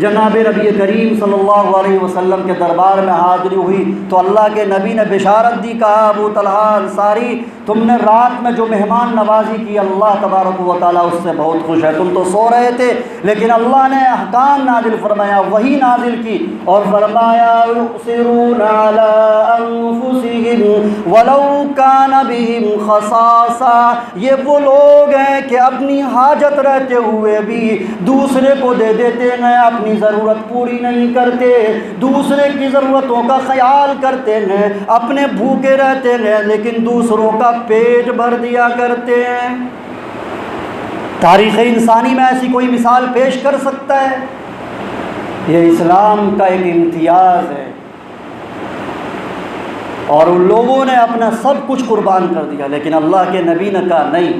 جناب نبی کریم صلی اللہ علیہ وسلم کے دربار میں حاضری ہوئی تو اللہ کے نبی نے بشارت دی، کہا ابو طلحہ انصاری تم نے رات میں جو مہمان نوازی کی اللہ تبارک و تعالیٰ اس سے بہت خوش ہے۔ تم تو سو رہے تھے لیکن اللہ نے احکام نازل فرمایا، وحی نازل کی اور فرمایا یؤثرون علی انفسہم ولو کان بہم خصاصہ، یہ وہ لوگ ہیں کہ اپنی حاجت رہتے ہوئے بھی دوسرے کو دے دیتے ہیں، اپنی ضرورت پوری نہیں کرتے، دوسرے کی ضرورتوں کا خیال کرتے ہیں، اپنے بھوکے رہتے ہیں لیکن دوسروں کا پیٹ بھر دیا کرتے ہیں۔ تاریخ انسانی میں ایسی کوئی مثال پیش کر سکتا ہے؟ یہ اسلام کا ایک امتیاز ہے، اور ان لوگوں نے اپنا سب کچھ قربان کر دیا لیکن اللہ کے نبی نے کہا نہیں،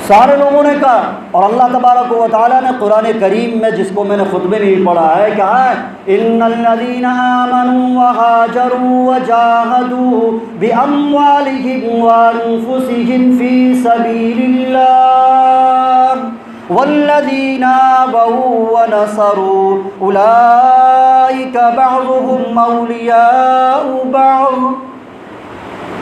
سارے لوگوں نے کہا۔ اور اللہ تبارک و تعالیٰ نے قرآن کریم میں، جس کو میں نے خطبے میں بھی پڑھا ہے، کہا ہے ان الذین آمنوا وہاجروا وجاہدوا باموالہم وانفسہم فی سبیل اللہ والذین آووا ونصروا اولئک بعضهم اولیاء بعض،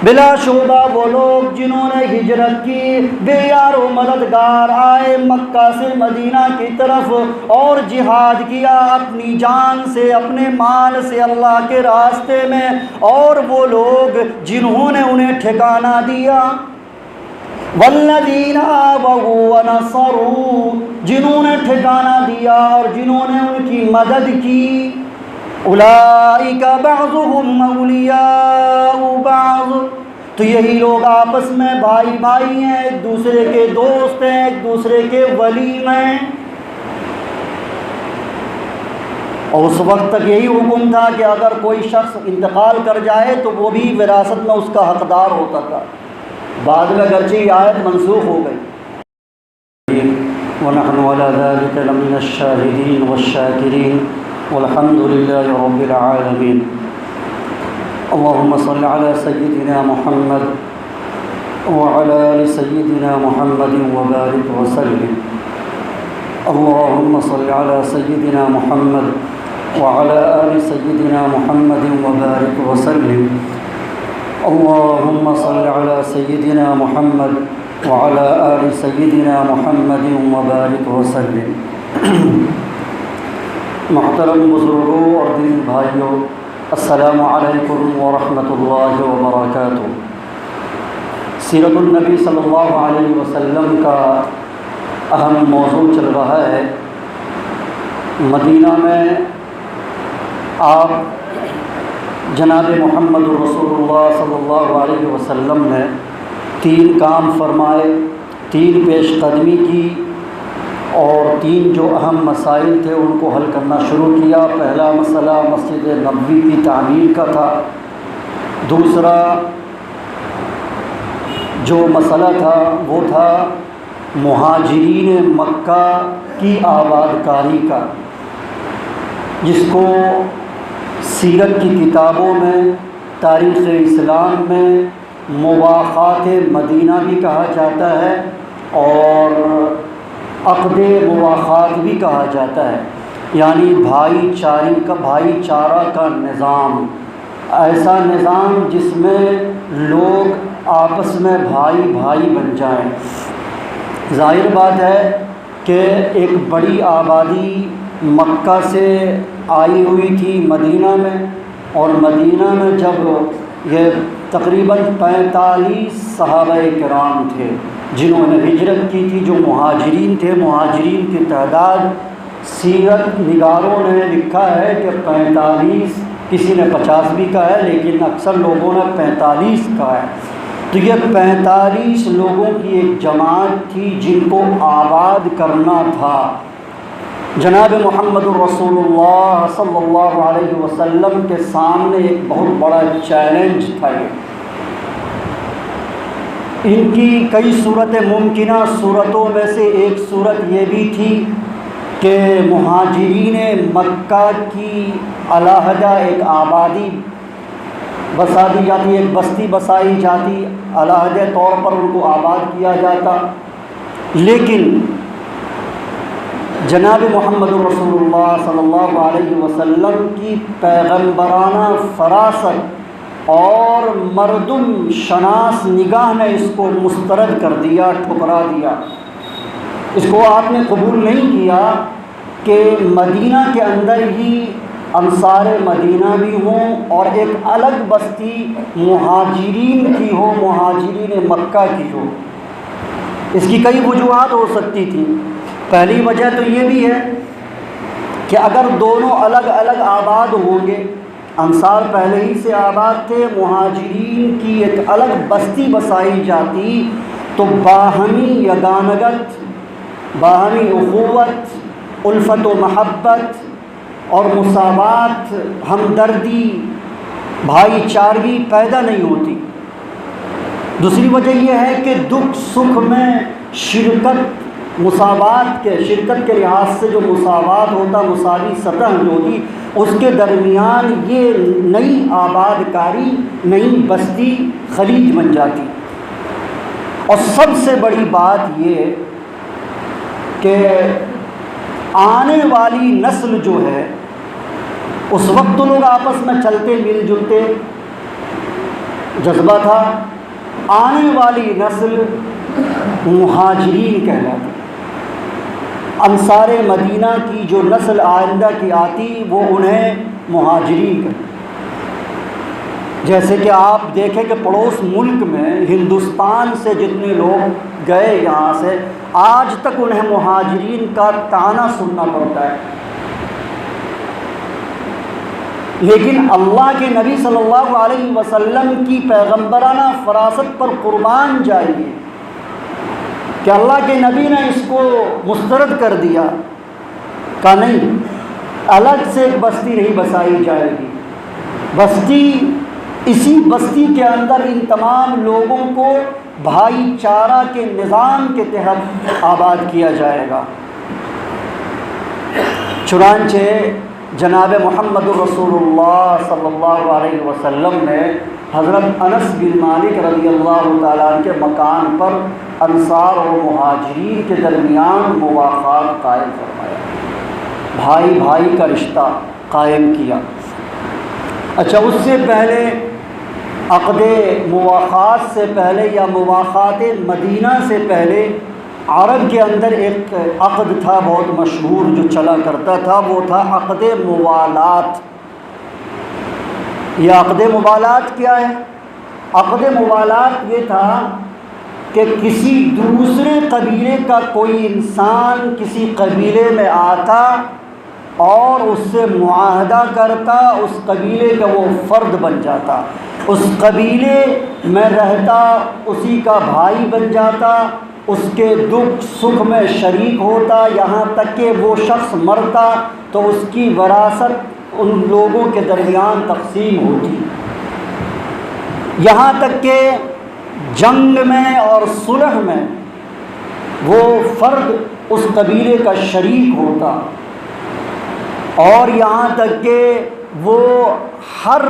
بلا شبہ وہ لوگ جنہوں نے ہجرت کی، بے یار و مددگار آئے مکہ سے مدینہ کی طرف اور جہاد کیا اپنی جان سے اپنے مال سے اللہ کے راستے میں، اور وہ لوگ جنہوں نے انہیں ٹھکانہ دیا، والذین آووا ونصروا، جنہوں نے ٹھکانہ دیا اور جنہوں نے ان کی مدد کی، اولئک بعضهم اولیاء بعض، تو یہی لوگ آپس میں بھائی بھائی ہیں، ایک دوسرے کے دوست ہیں، ایک دوسرے کے ولی ہیں۔ اور اس وقت تک یہی حکم تھا کہ اگر کوئی شخص انتقال کر جائے تو وہ بھی وراثت میں اس کا حقدار ہوتا تھا، بعد میں اگرچہ یہ آیت منسوخ ہو گئی۔ وَنَحْنُ عَلَى ذَلِكَ لَمِنَ الشَّاهِدِينَ وَالشَّاكِرِينَ والحمد للہ رب العالمین۔ اللہم صل علی سیدنا محمد وعلی آل سیدنا محمد وبارک وسلم۔ اللہم صل علی سیدنا محمد وعلی آل سیدنا محمد وبارک وسلم۔ اللہم صل علی سیدنا محمد وعلی آل سیدنا محمد وبارک وسلم۔ محترم بزرگوں اور دین بھائیوں، السلام علیکم ورحمۃ اللہ وبرکاتہ۔ سیرت النبی صلی اللہ علیہ وسلم کا اہم موضوع چل رہا ہے۔ مدینہ میں آپ جناب محمد رسول اللہ صلی اللہ علیہ وسلم نے 3 کام فرمائے، 3 پیش قدمی کی اور 3 جو اہم مسائل تھے ان کو حل کرنا شروع کیا۔ پہلا مسئلہ مسجد نبوی کی تعمیر کا تھا، دوسرا جو مسئلہ تھا وہ تھا مہاجرین مکہ کی آباد کاری کا، جس کو سیرت کی کتابوں میں، تاریخ اسلام میں مواخات مدینہ بھی کہا جاتا ہے اور عقد مواخات بھی کہا جاتا ہے، یعنی بھائی چارہ کا نظام، ایسا نظام جس میں لوگ آپس میں بھائی بھائی بن جائیں۔ ظاہر بات ہے کہ ایک بڑی آبادی مکہ سے آئی ہوئی تھی مدینہ میں، اور مدینہ میں جب یہ تقریباً 45 صحابہ کرام تھے جنہوں نے ہجرت کی تھی، جو مہاجرین تھے۔ مہاجرین کی تعداد سیرت نگاروں نے لکھا ہے کہ 45، کسی نے 50 بھی کہا ہے لیکن اکثر لوگوں نے 45 کہا ہے۔ تو یہ 45 لوگوں کی ایک جماعت تھی جن کو آباد کرنا تھا۔ جناب محمد رسول اللہ صلی اللہ علیہ وسلم کے سامنے ایک بہت بڑا چیلنج تھا یہ۔ ان کی کئی صورت ممکنہ صورتوں میں سے ایک صورت یہ بھی تھی کہ مہاجرین مکہ کی علیحدہ ایک آبادی بسا دی جاتی، ایک بستی بسائی جاتی، علیحدہ طور پر ان کو آباد کیا جاتا، لیکن جناب محمد رسول اللہ صلی اللہ علیہ وسلم کی پیغمبرانہ فراست اور مردم شناس نگاہ نے اس کو مسترد کر دیا، ٹھکرا دیا۔ اس کو آپ نے قبول نہیں کیا کہ مدینہ کے اندر ہی انصار مدینہ بھی ہوں اور ایک الگ بستی مہاجرین کی ہو، مہاجرین مکہ کی ہو۔ اس کی کئی وجوہات ہو سکتی تھیں۔ پہلی وجہ تو یہ بھی ہے کہ اگر دونوں الگ الگ آباد ہوں گے، انصار پہلے ہی سے آباد تھے، مہاجرین کی ایک الگ بستی بسائی جاتی تو باہمی یگانگت، باہمی اخوت، الفت و محبت اور مساوات، ہمدردی، بھائی چارگی پیدا نہیں ہوتی۔ دوسری وجہ یہ ہے کہ دکھ سکھ میں شرکت شرکت کے لحاظ سے جو مساوات ہوتا، مساوی سطح جو ہوتی، اس کے درمیان یہ نئی آباد کاری، نئی بستی خلیج بن جاتی۔ اور سب سے بڑی بات یہ کہ آنے والی نسل جو ہے، اس وقت تو لوگ آپس میں چلتے مل جلتے، جذبہ تھا، آنے والی نسل مہاجرین کہلاتی۔ انصار مدینہ کی جو نسل آئندہ کی آتی وہ انہیں مہاجرین کہتے۔ جیسے کہ آپ دیکھیں کہ پڑوس ملک میں ہندوستان سے جتنے لوگ گئے یہاں سے، آج تک انہیں مہاجرین کا طعنہ سننا پڑتا ہے۔ لیکن اللہ کے نبی صلی اللہ علیہ وسلم کی پیغمبرانہ فراست پر قربان جائیے کہ اللہ کے نبی نے اس کو مسترد کر دیا، کہا نہیں، الگ سے ایک بستی نہیں بسائی جائے گی، بستی اسی بستی کے اندر ان تمام لوگوں کو بھائی چارہ کے نظام کے تحت آباد کیا جائے گا۔ چنانچہ جناب محمد رسول اللہ صلی اللہ علیہ وسلم نے حضرت انس بن مالک رضی اللہ تعالیٰ عنہ کے مکان پر انصار و مہاجرین کے درمیان مواخات قائم فرمایا، بھائی بھائی کا رشتہ قائم کیا۔ اچھا، اس سے پہلے عقد مواخات سے پہلے یا مواخات مدینہ سے پہلے عرب کے اندر ایک عقد تھا بہت مشہور جو چلا کرتا تھا، وہ تھا عقد موالات۔ یہ عقد موالات کیا ہے؟ عقد موالات یہ تھا کہ کسی دوسرے قبیلے کا کوئی انسان کسی قبیلے میں آتا اور اس سے معاہدہ کرتا، اس قبیلے کا وہ فرد بن جاتا، اس قبیلے میں رہتا، اسی کا بھائی بن جاتا، اس کے دکھ سکھ میں شریک ہوتا، یہاں تک کہ وہ شخص مرتا تو اس کی وراثت ان لوگوں کے درمیان تقسیم ہوتی، یہاں تک کہ جنگ میں اور صلح میں وہ فرد اس قبیلے کا شریک ہوتا، اور یہاں تک کہ وہ ہر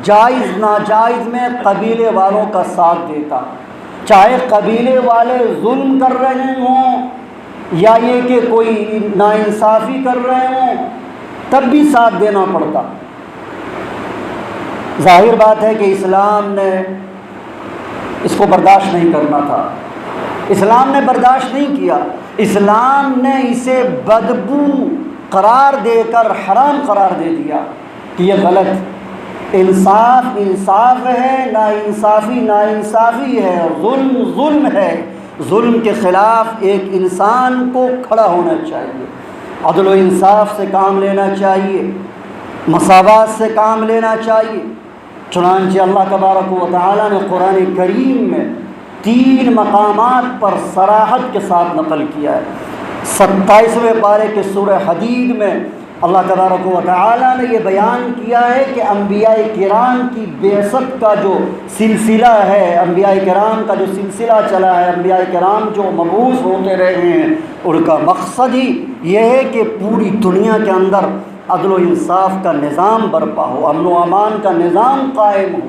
جائز ناجائز میں قبیلے والوں کا ساتھ دیتا، چاہے قبیلے والے ظلم کر رہے ہوں یا یہ کہ کوئی ناانصافی کر رہے ہوں، تب بھی ساتھ دینا پڑتا۔ ظاہر بات ہے کہ اسلام نے اس کو برداشت نہیں کرنا تھا، اسلام نے برداشت نہیں کیا، اسلام نے اسے بدبو قرار دے کر حرام قرار دے دیا کہ یہ غلط، انصاف انصاف ہے، ناانصافی ناانصافی ہے، ظلم ظلم ہے، ظلم کے خلاف ایک انسان کو کھڑا ہونا چاہیے، عدل و انصاف سے کام لینا چاہیے، مساوات سے کام لینا چاہیے۔ چنانچہ اللہ تبارک و تعالیٰ نے قرآن کریم میں 3 مقامات پر صراحت کے ساتھ نقل کیا ہے۔ 27ویں پارے کے سورہ حدید میں اللہ تبارک و تعالیٰ نے یہ بیان کیا ہے کہ انبیاء کرام کی بعثت کا جو سلسلہ ہے، انبیاء کرام کا جو سلسلہ چلا ہے، انبیاء کرام جو مبعوث ہوتے رہے ہیں، ان کا مقصد ہی یہ ہے کہ پوری دنیا کے اندر عدل و انصاف کا نظام برپا ہو، امن و امان کا نظام قائم ہو۔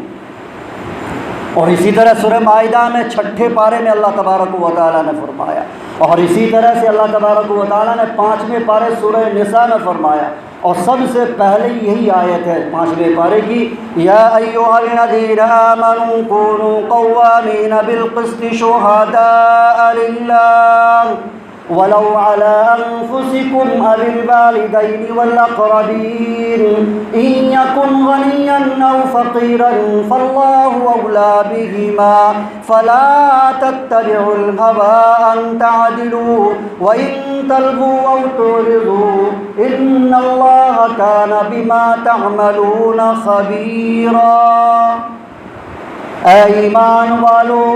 اور اسی طرح سورہ مائدہ میں 6 پارے میں اللہ تبارک و تعالیٰ نے فرمایا، اور اسی طرح سے اللہ تبارک و تعالیٰ نے 5ویں پارے سورہ نساء میں فرمایا، اور سب سے پہلے یہی آیت ہے 5ویں پارے کی، یا ایھا الذین آمنوا کونوا قوامین بالقسط شہداء للہ ولو على أنفسكم أو الوالدين والأقربين إن يكن غنيا أو فقيرا فالله أولى بهما فلا تتبعوا الهوى أن تعدلوا وإن تلووا أو تعرضوا إن الله كان بما تعملون خبيرا۔ اے ایمان والو،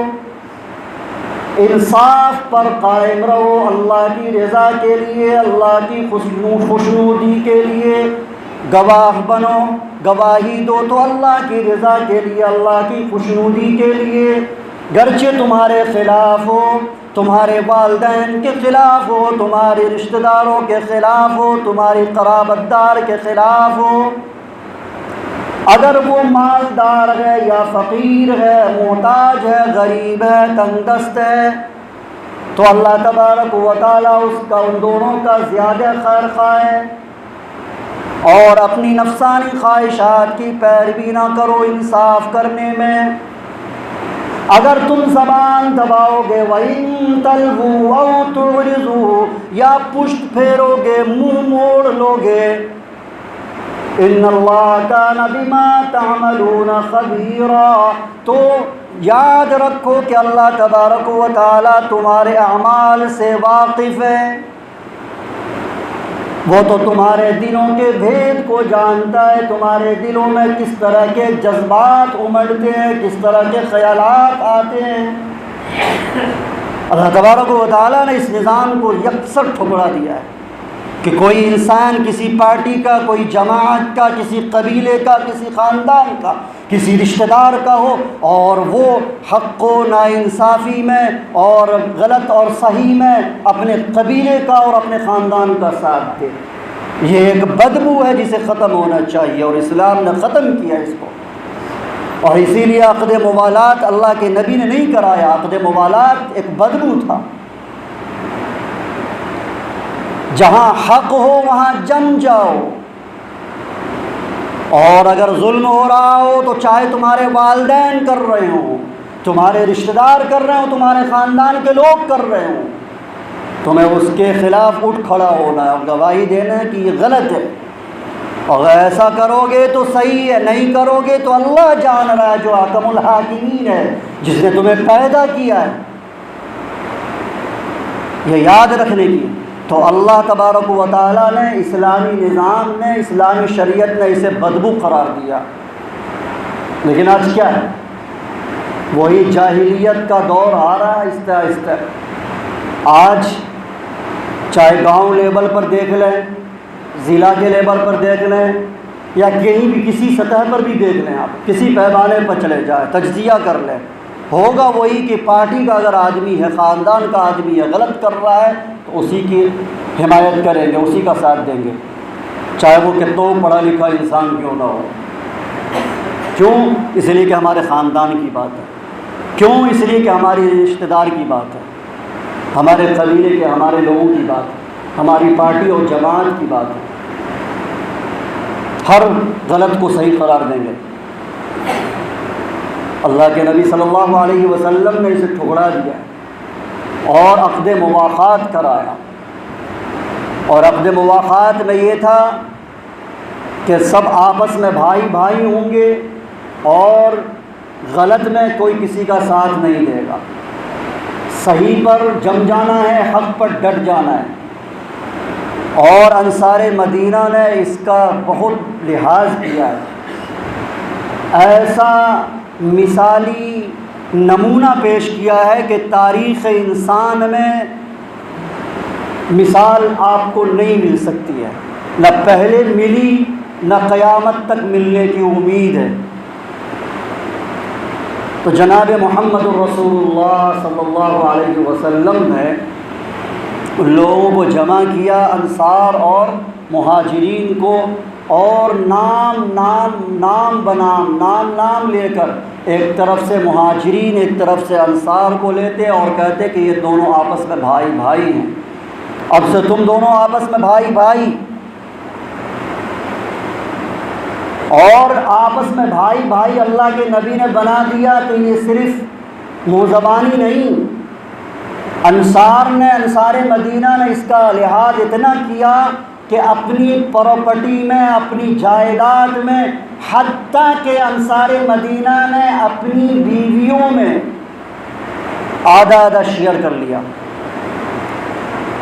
انصاف پر قائم رہو، اللہ کی رضا کے لیے، اللہ کی خوشنودی کے لیے گواہ بنو، گواہی دو تو اللہ کی رضا کے لیے، اللہ کی خوشنودی کے لیے، گرچہ تمہارے خلاف ہو، تمہارے والدین کے خلاف ہو، تمہارے رشتہ داروں کے خلاف ہو، تمہاری قرابت دار کے خلاف ہو، اگر وہ مالدار ہے یا فقیر ہے، محتاج ہے، غریب ہے، تنگ دست ہے، تو اللہ تبارک و تعالیٰ اس کا، ان دونوں کا زیادہ خیر خواہ ہے، اور اپنی نفسانی خواہشات کی پیروی نہ کرو انصاف کرنے میں۔ اگر تم زبان دباؤ گے، وَإِن تَلْوُوا أَوْ تُعْرِضُوا، یا پشت پھیرو گے، منہ موڑ لو گے، ان اللہ کان بما تعملون خبیرا، تو یاد رکھو کہ اللہ تبارک و تعالیٰ تمہارے اعمال سے واقف ہے، وہ تو تمہارے دلوں کے بھید کو جانتا ہے، تمہارے دلوں میں کس طرح کے جذبات امڑتے ہیں، کس طرح کے خیالات آتے ہیں۔ اللہ تبارک و تعالیٰ نے اس نظام کو یکسر ٹھکرا دیا ہے کہ کوئی انسان کسی پارٹی کا، کوئی جماعت کا، کسی قبیلے کا، کسی خاندان کا، کسی رشتہ دار کا ہو، اور وہ حق و ناانصافی میں اور غلط اور صحیح میں اپنے قبیلے کا اور اپنے خاندان کا ساتھ دے، یہ ایک بدبو ہے جسے ختم ہونا چاہیے، اور اسلام نے ختم کیا اس کو۔ اور اسی لیے عقد موالات اللہ کے نبی نے نہیں کرایا، عقد موالات ایک بدبو تھا، جہاں حق ہو وہاں جم جاؤ، اور اگر ظلم ہو رہا ہو تو چاہے تمہارے والدین کر رہے ہوں، تمہارے رشتہ دار کر رہے ہوں، تمہارے خاندان کے لوگ کر رہے ہوں، تمہیں اس کے خلاف اٹھ کھڑا ہونا ہے اور گواہی دینا ہے کہ یہ غلط ہے، اگر ایسا کرو گے تو صحیح ہے، نہیں کرو گے تو اللہ جان رہا ہے جو حکم الحاکمین ہے، جس نے تمہیں پیدا کیا ہے، یہ یاد رکھنے کی۔ تو اللہ تبارک و تعالیٰ نے، اسلامی نظام نے، اسلامی شریعت نے اسے بدبو قرار دیا، لیکن آج کیا ہے؟ وہی جاہلیت کا دور آ رہا ہے آہستہ آہستہ۔ آج چاہے گاؤں لیول پر دیکھ لیں، ضلع کے لیول پر دیکھ لیں، یا کہیں بھی کسی سطح پر بھی دیکھ لیں، آپ کسی پیمانے پر چلے جائیں، تجزیہ کر لیں، ہوگا وہی کہ پارٹی کا اگر آدمی ہے، خاندان کا آدمی ہے، غلط کر رہا ہے تو اسی کی حمایت کریں گے، اسی کا ساتھ دیں گے، چاہے وہ کتنا پڑھا لکھا انسان کیوں نہ ہو۔ کیوں؟ اس لیے کہ ہمارے خاندان کی بات ہے، کیوں؟ اس لیے کہ ہماری رشتہ دار کی بات ہے، ہمارے قبیلے کے، ہمارے لوگوں کی بات ہے، ہماری پارٹی اور جماعت کی بات ہے، ہر غلط کو صحیح قرار دیں گے۔ اللہ کے نبی صلی اللہ علیہ وسلم نے اسے ٹھکرا دیا اور عقد مواخات کرایا، اور عقد مواخات میں یہ تھا کہ سب آپس میں بھائی بھائی ہوں گے، اور غلط میں کوئی کسی کا ساتھ نہیں دے گا، صحیح پر جم جانا ہے، حق پر ڈٹ جانا ہے، اور انصار مدینہ نے اس کا بہت لحاظ کیا ہے، ایسا مثالی نمونہ پیش کیا ہے کہ تاریخ انسان میں مثال آپ کو نہیں مل سکتی ہے، نہ پہلے ملی نہ قیامت تک ملنے کی امید ہے۔ تو جناب محمد الرسول اللہ صلی اللہ علیہ وسلم نے ان لوگوں کو جمع کیا، انصار اور مہاجرین کو، اور نام بنام لے کر ایک طرف سے مہاجرین ایک طرف سے انصار کو لیتے اور کہتے کہ یہ دونوں آپس میں بھائی ہیں، اب سے تم دونوں آپس میں بھائی اور آپس میں بھائی اللہ کے نبی نے بنا دیا تو یہ صرف منہ زبانی نہیں، انصار مدینہ نے اس کا لحاظ اتنا کیا کہ اپنی پراپرٹی میں، اپنی جائیداد میں، حتیٰ کہ انصار مدینہ نے اپنی بیویوں میں آدھا شیئر کر لیا۔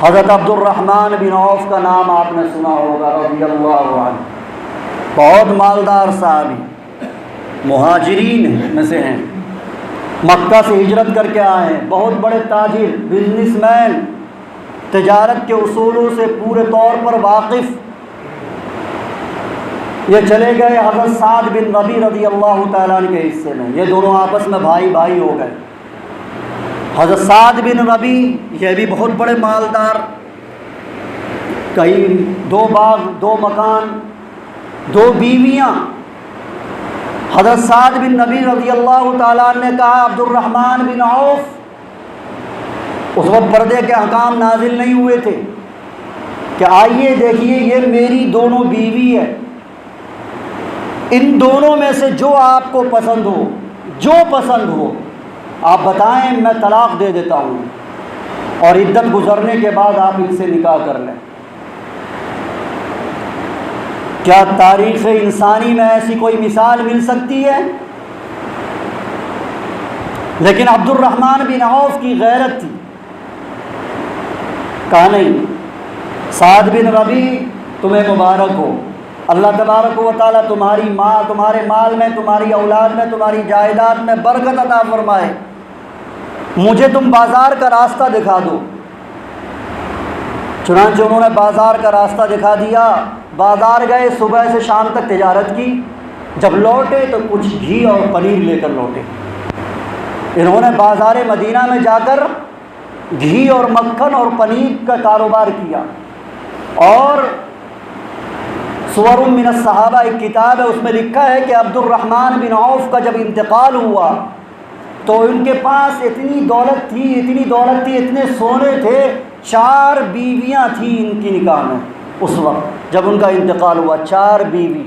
حضرت عبد الرحمن بن عوف کا نام آپ نے سنا ہوگا رضی اللہ عنہ، بہت مالدار صحابی، مہاجرین میں سے ہیں، مکہ سے ہجرت کر کے آئے ہیں، بہت بڑے تاجر، بزنس مین، تجارت کے اصولوں سے پورے طور پر واقف۔ یہ چلے گئے حضرت سعد بن ربیع رضی اللہ تعالیٰ عنہ کے حصے میں، یہ دونوں آپس میں بھائی ہو گئے۔ حضرت سعد بن ربیع یہ بھی بہت بڑے مالدار، کئی 2 باغ، 2 مکان، 2 بیویاں۔ حضرت سعد بن ربیع رضی اللہ تعالیٰ عنہ نے کہا عبد الرحمن بن عوف، اس وقت پردے کے احکام نازل نہیں ہوئے تھے، کہ آئیے دیکھیے یہ میری دونوں بیوی ہے، ان دونوں میں سے جو آپ کو پسند ہو آپ بتائیں، میں طلاق دے دیتا ہوں اور عدت گزرنے کے بعد آپ ان سے نکاح کر لیں۔ کیا تاریخ انسانی میں ایسی کوئی مثال مل سکتی ہے؟ لیکن عبد الرحمن بن عوف کی غیرت تھی، کہا نہیں، سعد بن ربیع تمہیں مبارک ہو، اللہ تبارک و تعالیٰ تمہارے مال میں، تمہاری اولاد میں، تمہاری جائیداد میں برکت عطا فرمائے، مجھے تم بازار کا راستہ دکھا دو۔ چنانچہ انہوں نے بازار کا راستہ دکھا دیا، بازار گئے، صبح سے شام تک تجارت کی، جب لوٹے تو کچھ گھی اور پنیر لے کر لوٹے۔ انہوں نے بازار مدینہ میں جا کر گھی اور مکھن اور پنیر کا کاروبار کیا، اور سور من الصحابہ ایک کتاب ہے، اس میں لکھا ہے کہ عبد الرحمن بن عوف کا جب انتقال ہوا تو ان کے پاس اتنی دولت تھی، اتنے سونے تھے، 4 بیویاں تھیں ان کی نکاح میں۔ اس وقت جب ان کا انتقال ہوا 4 بیوی،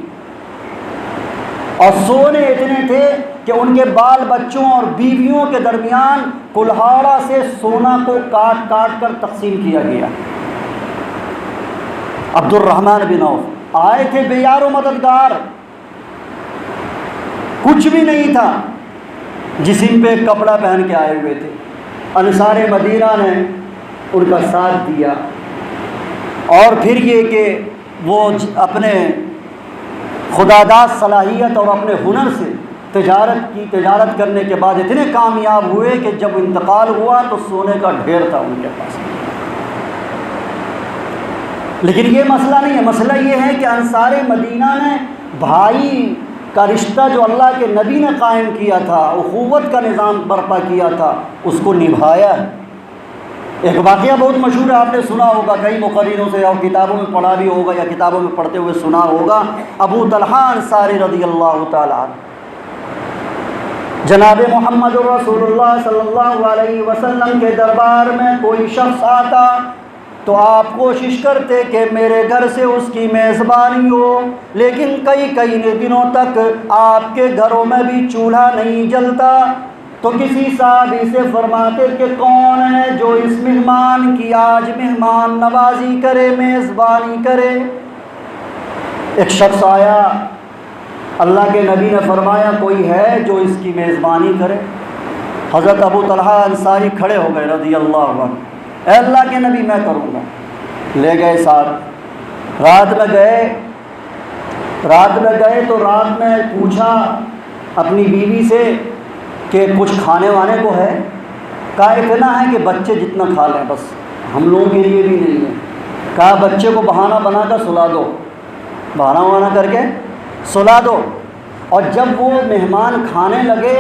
اور سونے اتنے تھے کہ ان کے بال بچوں اور بیویوں کے درمیان کلہاڑا سے سونا کو کاٹ کر تقسیم کیا گیا۔ عبد الرحمن بن عوف آئے تھے بے یار و مددگار، کچھ بھی نہیں تھا، جسم پہ کپڑا پہن کے آئے ہوئے تھے۔ انصار مدینہ نے ان کا ساتھ دیا، اور پھر یہ کہ وہ اپنے خداداد صلاحیت اور اپنے ہنر سے تجارت کرنے کے بعد اتنے کامیاب ہوئے کہ جب انتقال ہوا تو سونے کا ڈھیر تھا ان کے پاس۔ لیکن یہ مسئلہ نہیں ہے، مسئلہ یہ ہے کہ انصار مدینہ نے بھائی کا رشتہ جو اللہ کے نبی نے قائم کیا تھا، اخوت کا نظام برپا کیا تھا، اس کو نبھایا ہے۔ ایک واقعہ بہت مشہور ہے، آپ نے سنا ہوگا، کئی مقرروں سے اور کتابوں میں پڑھا بھی ہوگا یا کتابوں میں پڑھتے ہوئے سنا ہوگا، ابو طلحہ انصاری رضی اللہ تعالیٰ عنہ، جناب محمد رسول اللہ صلی اللہ علیہ وسلم کے دربار میں کوئی شخص آتا تو آپ کوشش کرتے کہ میرے گھر سے اس کی میزبانی ہو، لیکن کئی دنوں تک آپ کے گھروں میں بھی چولہا نہیں جلتا، تو کسی صحابی سے فرماتے کہ کون ہے جو اس مہمان کی آج مہمان نوازی کرے، میزبانی کرے۔ ایک شخص آیا، اللہ کے نبی نے فرمایا کوئی ہے جو اس کی میزبانی کرے؟ حضرت ابو طلحہ انصاری کھڑے ہو گئے رضی اللہ عنہ، اے اللہ کے نبی میں کروں گا۔ لے گئے ساتھ، رات میں گئے تو رات میں پوچھا اپنی بیوی سے کہ کچھ کھانے وانے کو ہے؟ کہا اتنا ہے کہ بچے جتنا کھا لیں، بس ہم لوگوں کے لیے بھی نہیں ہے۔ کہا بچے کو بہانہ بنا کر سلا دو، بہانہ وہانہ کر کے سلا دو، اور جب وہ مہمان کھانے لگے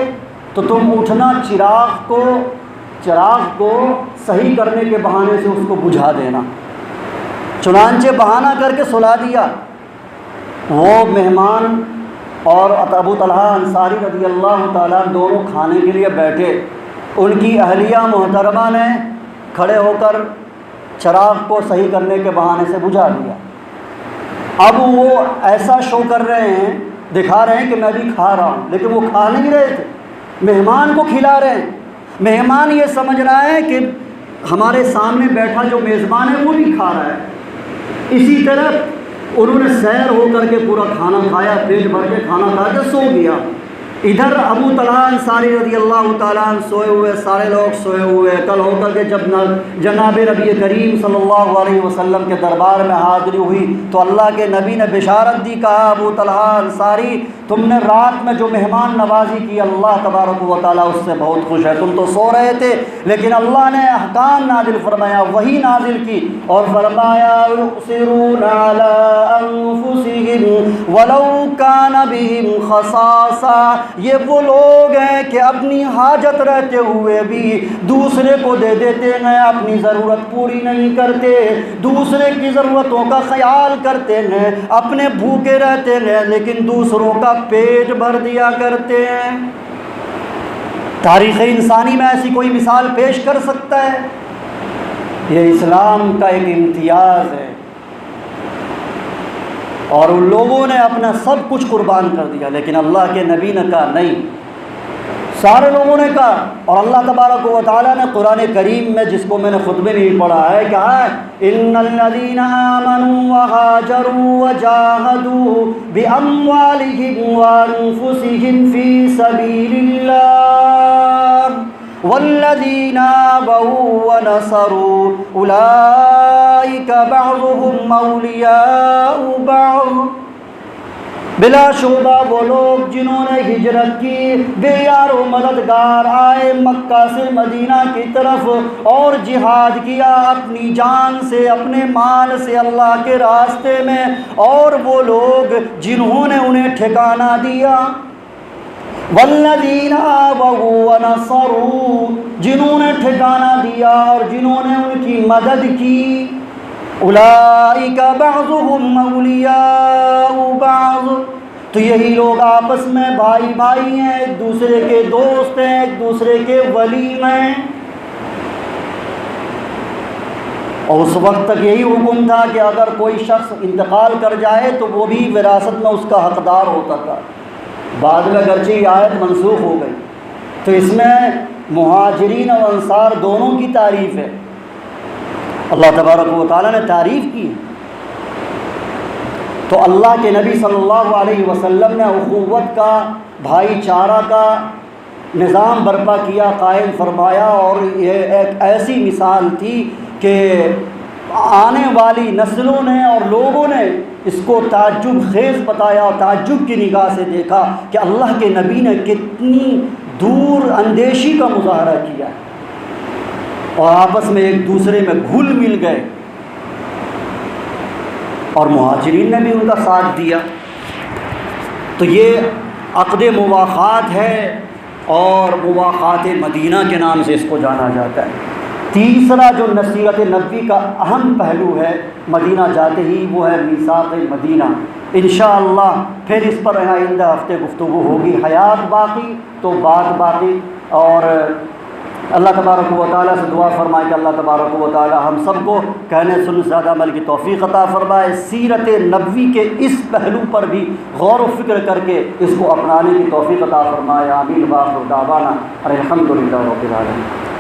تو تم اٹھنا، چراغ کو صحیح کرنے کے بہانے سے اس کو بجھا دینا۔ چنانچہ بہانہ کر کے سلا دیا۔ وہ مہمان اور ابو طلحہ انصاری رضی اللہ تعالیٰ دونوں کھانے کے لیے بیٹھے، ان کی اہلیہ محترمہ نے کھڑے ہو کر چراغ کو صحیح کرنے کے بہانے سے بجھا دیا۔ اب وہ ایسا شو کر رہے ہیں، دکھا رہے ہیں کہ میں بھی کھا رہا ہوں، لیکن وہ کھا نہیں رہے تھے، مہمان کو کھلا رہے ہیں۔ مہمان یہ سمجھ رہا ہے کہ ہمارے سامنے بیٹھا جو میزبان ہے وہ بھی کھا رہا ہے۔ اسی طرح انہوں نے سیر ہو کر کے پورا کھانا کھایا، پیٹ بھر کے کھانا کھا کے سو گیا۔ ادھر ابو طلحہ انصاری رضی اللہ تعالیٰ عنہ سوئے ہوئے، سارے لوگ سوئے ہوئے۔ کل ہو کر کے جب جناب نبی کریم صلی اللہ علیہ وسلم کے دربار میں حاضری ہوئی تو اللہ کے نبی نے بشارت دی، کہا ابو طلحہ انصاری تم نے رات میں جو مہمان نوازی کی اللہ تبارک و تعالیٰ اس سے بہت خوش ہے۔ تم تو سو رہے تھے لیکن اللہ نے احکام نازل فرمایا، وحی نازل کی اور فرمایا یؤثرون علی انفسہم ولو کان بہم خصاصہ، یہ وہ لوگ ہیں کہ اپنی حاجت رہتے ہوئے بھی دوسرے کو دے دیتے ہیں، اپنی ضرورت پوری نہیں کرتے، دوسرے کی ضرورتوں کا خیال کرتے ہیں، اپنے بھوکے رہتے ہیں لیکن دوسروں کا پیٹ بھر دیا کرتے ہیں۔ تاریخ انسانی میں ایسی کوئی مثال پیش کر سکتا ہے؟ یہ اسلام کا ایک امتیاز ہے، اور ان لوگوں نے اپنا سب کچھ قربان کر دیا، لیکن اللہ کے نبی نے کہا نہیں، سارے لوگوں نے کہا۔ اور اللہ تبارک و تعالیٰ نے قرآن کریم میں، جس کو میں نے خطبے میں ہی پڑھا ہے، کہا ہے ان الذین آمنوا وہاجروا وجاہدوا باموالہم وانفسہم فی سبیل اللہ والذین آووا ونصروا اولئک بعضهم اولیاء بعض، بلا شبہ وہ لوگ جنہوں نے ہجرت کی، بے یار و مددگار آئے مکہ سے مدینہ کی طرف اور جہاد کیا اپنی جان سے، اپنے مال سے اللہ کے راستے میں، اور وہ لوگ جنہوں نے انہیں ٹھکانہ دیا، والذین آووا ونصروا، جنہوں نے ٹھکانہ دیا اور جنہوں نے ان کی مدد کی، اولئک بعضهم اولیاء بعض، تو یہی لوگ آپس میں بھائی بھائی ہیں، ایک دوسرے کے دوست ہیں، ایک دوسرے کے ولی ہیں۔ اور اس وقت تک یہی حکم تھا کہ اگر کوئی شخص انتقال کر جائے تو وہ بھی وراثت میں اس کا حقدار ہوتا تھا۔ بعد میں اگرچہ یہ آیت منسوخ ہو گئی، تو اس میں مہاجرین اور انصار دونوں کی تعریف ہے، اللہ تبارک و تعالیٰ نے تعریف کی۔ تو اللہ کے نبی صلی اللہ علیہ وسلم نے اخوت کا، بھائی چارہ کا نظام برپا کیا، قائم فرمایا، اور یہ ایک ایسی مثال تھی کہ آنے والی نسلوں نے اور لوگوں نے اس کو تعجب خیز بتایا اور تعجب کی نگاہ سے دیکھا کہ اللہ کے نبی نے کتنی دور اندیشی کا مظاہرہ کیا، اور آپس میں ایک دوسرے میں گھل مل گئے، اور مہاجرین نے بھی ان کا ساتھ دیا۔ تو یہ عقد مواخات ہے، اور مواخات مدینہ کے نام سے اس کو جانا جاتا ہے۔ تیسرا جو نصیحت نبوی کا اہم پہلو ہے مدینہ جاتے ہی، وہ ہے میثاق مدینہ۔ انشاءاللہ پھر اس پر آئندہ ہفتے گفتگو ہوگی، حیات باقی تو بات باقی، اور اللہ تبارک و تعالیٰ سے دعا فرمائے کہ اللہ تبارک و تعالیٰ ہم سب کو کہنے سننے سے زیادہ عمل کی توفیق عطا فرمائے، سیرت نبوی کے اس پہلو پر بھی غور و فکر کر کے اس کو اپنانے کی توفیق عطا فرمائے۔ آمین۔ وآخر دعوانا الحمد للہ رب العالمین۔